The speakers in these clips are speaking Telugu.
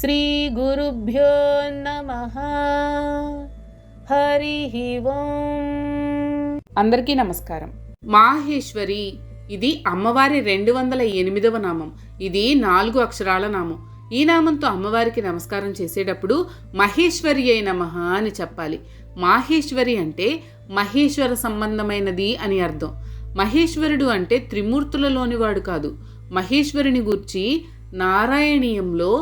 శ్రీ గురుభ్యో నమః. హరి ఓం. అందరికీ నమస్కారం. మాహేశ్వరి ఇది అమ్మవారి 208వ నామం. ఇది 4 అక్షరాల నామం. ఈ నామంతో అమ్మవారికి నమస్కారం చేసేటప్పుడు మహేశ్వరి అయి నమః అని చెప్పాలి. మాహేశ్వరి అంటే మహేశ్వర సంబంధమైనది అని అర్థం. మహేశ్వరుడు అంటే త్రిమూర్తులలోనివాడు కాదు. మహేశ్వరుని గూర్చి నారాయణీయంలో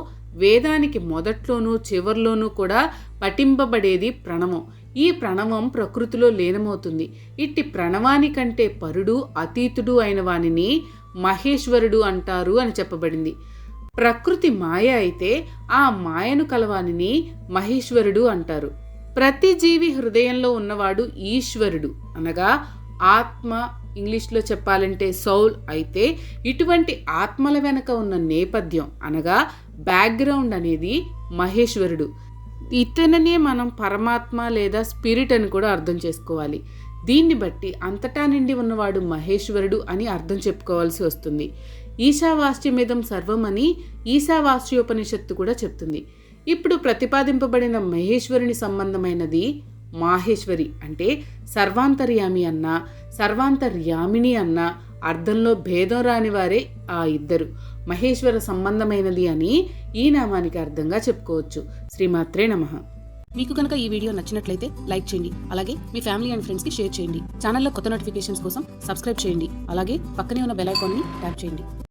వేదానికి మొదట్లోనూ చివర్లోనూ కూడా పఠింపబడేది ప్రణవం. ఈ ప్రణవం ప్రకృతిలో లీనమవుతుంది. ఇట్టి ప్రణవానికంటే పరుడు అతీతుడు అయిన వానిని మహేశ్వరుడు అంటారు అని చెప్పబడింది. ప్రకృతి మాయ అయితే ఆ మాయను కలవానిని మహేశ్వరుడు అంటారు. ప్రతి జీవి హృదయంలో ఉన్నవాడు ఈశ్వరుడు అనగా ఆత్మ, ఇంగ్లీష్లో చెప్పాలంటే సౌల్. అయితే ఇటువంటి ఆత్మల వెనక ఉన్న నేపథ్యం అనగా బ్యాక్గ్రౌండ్ అనేది మహేశ్వరుడు. ఇతననే మనం పరమాత్మ లేదా స్పిరిట్ అని కూడా అర్థం చేసుకోవాలి. దీన్ని బట్టి అంతటా నిండి ఉన్నవాడు మహేశ్వరుడు అని అర్థం చెప్పుకోవాల్సి వస్తుంది. ఈశావాస్యమిదం సర్వం అని ఈశావాస్యోపనిషత్తు కూడా చెప్తుంది. ఇప్పుడు ప్రతిపాదింపబడిన మహేశ్వరుని సంబంధమైనది మాహేశ్వరి అంటే సర్వాంతర్యామి అన్న సర్వాంతర్యామిని అన్న అర్థంలో భేదం రాని వారే ఆ ఇద్దరు. మహేశ్వర సంబంధమైనది అని ఈ నామానికి అర్థంగా చెప్పుకోవచ్చు. శ్రీమాత్రే నమః. మీకు కనుక ఈ వీడియో నచ్చినట్లయితే లైక్ చేయండి. అలాగే మీ ఫ్యామిలీ అండ్ ఫ్రెండ్స్కి షేర్ చేయండి. ఛానల్లో కొత్త నోటిఫికేషన్స్ కోసం సబ్స్క్రైబ్ చేయండి. అలాగే పక్కనే ఉన్న బెల్ ఐకాన్ని ట్యాప్ చేయండి.